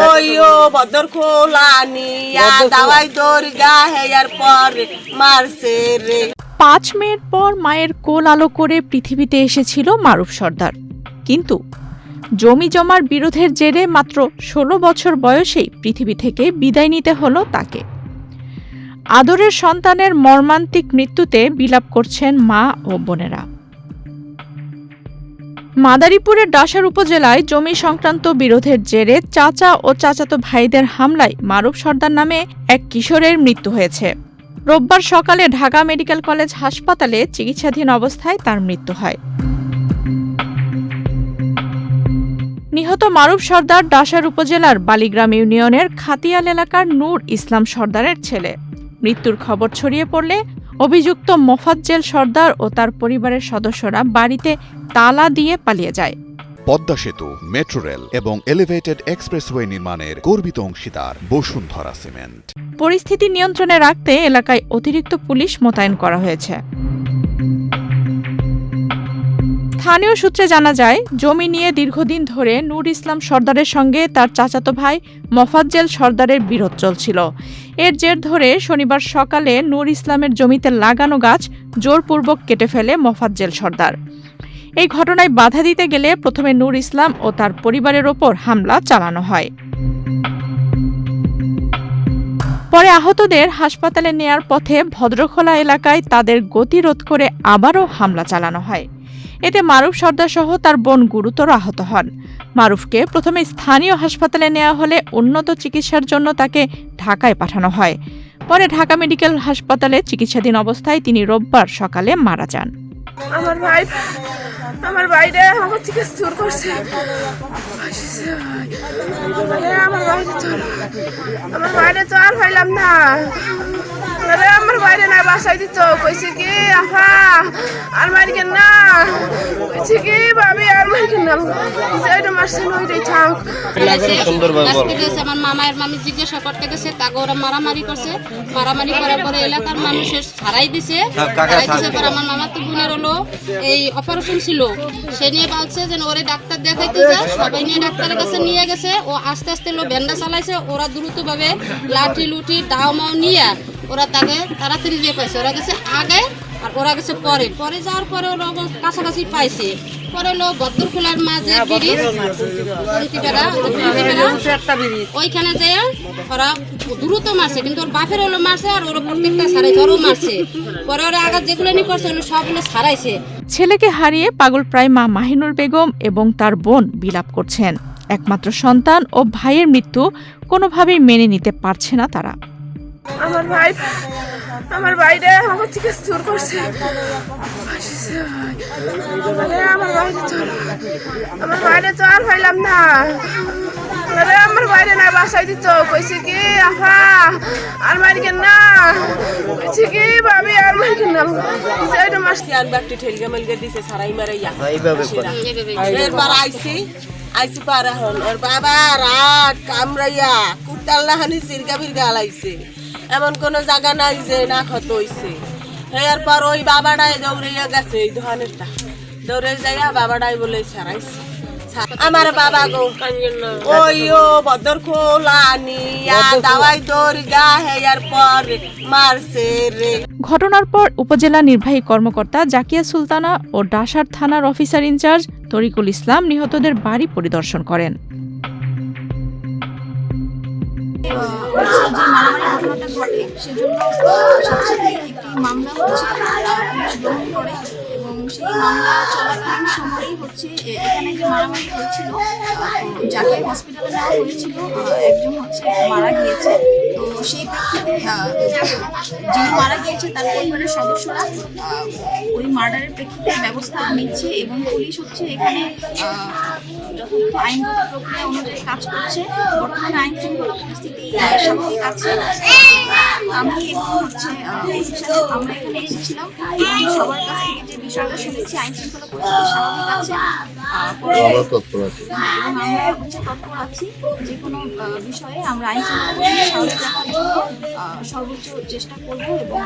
ওইও বদর খোলানি দাওয়াই দরগা hair পর মারছে রে। 5 মের পর মায়ের কোল আলো করে পৃথিবীতে এসেছিল মারুফ সর্দার, কিন্তু জমি জমার বিরোধের জেরে মাত্র 16 বছর বয়সেই পৃথিবী থেকে বিদায় নিতে হলো তাকে। আদরের সন্তানের মর্মান্তিক মৃত্যুতে বিলাপ করছেন মা ও বোনেরা। মাদারীপুরের ডাসার উপজেলায় জমি সংক্রান্ত বিরোধের জেরে চাচা ও চাচাতো ভাইদের হামলায় মারুফ সর্দার নামে এক কিশোরের মৃত্যু হয়েছে। রোববার সকালে ঢাকা মেডিকেল কলেজ হাসপাতালে চিকিৎসাধীন অবস্থায় তার মৃত্যু হয়। নিহত মারুফ সর্দার ডাসার উপজেলার বালিগ্রাম ইউনিয়নের খাতিয়াল এলাকার নূর ইসলাম সর্দারের ছেলে। মৃত্যুর খবর ছড়িয়ে পড়লে অভিযুক্ত মোফাজ্জেল সর্দার ও তার পরিবারের সদস্যরা বাড়িতে তালা দিয়ে পালিয়ে যায়। পদ্মা সেতু, মেট্রো রেল এবং এলিভেটেড এক্সপ্রেসওয়ে নির্মাণের গর্বিত অংশীদার বসুন্ধরা সিমেন্ট। পরিস্থিতি নিয়ন্ত্রণে রাখতে এলাকায় অতিরিক্ত পুলিশ মোতায়েন করা হয়েছে। স্থানীয় সূত্রে জানা যায়, জমি নিয়ে দীর্ঘদিন ধরে নূর ইসলাম সর্দারের সঙ্গে তার চাচাতো ভাই মোফাজ্জেল সর্দারের বিরোধ চলছিল। এর জের ধরে শনিবার সকালে নূর ইসলামের জমিতে লাগানো গাছ জোরপূর্বক কেটে ফেলে মোফাজ্জেল সর্দার। এই ঘটনায় বাধা দিতে গেলে প্রথমে নূর ইসলাম ও তার পরিবারের ওপর হামলা চালানো হয়। পরে আহতদের হাসপাতালে নেয়ার পথে ভদ্রখোলা এলাকায় তাদের গতিরোধ করে আবারও হামলা চালানো হয়। এতে মারুফ সর্দার সহ তার বোন গুরুতর আহত হন। মারুফকে প্রথমে স্থানীয় হাসপাতালে নেওয়া হলে উন্নত চিকিৎসার জন্য তাকে ঢাকায় পাঠানো হয়। পরে ঢাকা মেডিকেল হাসপাতালে চিকিৎসাধীন অবস্থায় তিনি রোববার সকালে মারা যান। আমার বাইরে আমার থেকে চুর করছে, আমার বাইরে তো আর পাইলাম না, আমার বাইরে না বাসায় দিত, কইছে কি আফা আর মারিকেন না, কইছে কি ভাবি আর মারিকেন না, সেটা মারছে নইটাই থাক। আমার মামায়ের মামি জিজ্ঞাসা করতে গেছে, তাকে ওরা মারামারি করছে, মারামারি করার পরে এলাকার মানুষের ছাড়াই দিছে। আমার মামা তো বোনের হলো এই অপারেশন ছিল, সে নিয়ে বলছে যে ওরে ডাক্তার দেখাইতে যা, সবাই নিয়ে ডাক্তারের কাছে নিয়ে গেছে। ও আস্তে আস্তে লো ভ্যান্ডা চালাইছে, ওরা দ্রুতভাবে লাঠি লুঠি দাও মাও নিয়ে ওরা তাকে তাড়াতাড়ি দিয়ে পাইছে। ওরা গেছে আগে আর ওরা গেছে পরে, পরে যাওয়ার পরে ওরা কাছাকাছি পাইছে। পরে হলো বদ্রখোলার মাঝে ব্রিজ, ওইখানে যায় ওরা দ্রুত মারছে, কিন্তু ওর বাপের হলো মারছে আর ওরা প্রত্যেকটা সারাই ধরও মারছে। পরে ওরা আঘাত যেগুলো নিয়ে করছে ওগুলো সবগুলো সারাইছে। ছেলেকে হারিয়ে পাগলপ্রায় মা মাহিনুর বেগম এবং তার বোন বিলাপ করছেন। একমাত্র সন্তান ও ভাইয়ের মৃত্যু কোনোভাবেই মেনে নিতে পারছে না তারা। আমার বাইরে আমার থেকে চুর করছে, আমার বাইরে তো আর পাইলাম না, আমার বাইরে না বাসায় দিত, কইছে কি আফা আর মারিকেন না, কইছে কি ভাবি আর মারিকেন না, সেটা মারছি। আর বাকটি ঠেলগা মেলগা দিছে সারাই মারাইয়া এরপর আইসি পারা হন ওর বাবা রাত কামড়াইয়া কুত্তাল্লাহানি সিরগা বিরগা আলাইছে। এমন কোন জায়গা নাই যে না ক্ষত হইছে। এরপর ওই বাবাটাই দৌড়াইয়া গেছে, এই দোকানেরটা দৌড়ে যাইয়া বাবাটাই বলে ছাড়াইছে। আমার বাবা গো ওইও বদর খোলানি দাওয়াই দরগা হেয়ার পর মারছে রে। ঘটনার পর উপজেলা নির্বাহী কর্মকর্তা জাকিয়া সুলতানা ও ডাসার থানার অফিসার ইনচার্জ তরিকুল ইসলাম নিহতদের বাড়ি পরিদর্শন করেন। ঘটনাটা ঘটে সেজন্য সাথে একটি মামলা গ্রহণ করে এবং সেই মামলা চলাকালীন সময়ই এখানে যে মারামারি হয়েছিল, যাকে হসপিটালে নেওয়া হয়েছিল একজন মারা গিয়েছে। তো সেই প্রেক্ষিতে যিনি মারা গিয়েছে তার পরিবারের সদস্যরা ওই মার্ডারের প্রেক্ষিতে ব্যবস্থা নিচ্ছে এবং পুলিশ এখানে যথাযথ আইনগত প্রক্রিয়া অনুযায়ী কাজ করছে। বর্তমানে আইন শৃঙ্খলা পরিস্থিতি স্বাভাবিক আছে। আমি আমরা এখানে এসেছিলাম এবং সবার কাছ থেকে যে বিষয়টা শুনেছি আইন শৃঙ্খলা পরিস্থিতি স্বাভাবিক আছে এবং আমরা তৎপর আছি। যে কোনো বিষয়ে আমরা আইন শৃঙ্খলা পরিস্থিতি স্বাভাবিক রাখার জন্য সর্বোচ্চ চেষ্টা করব। এবং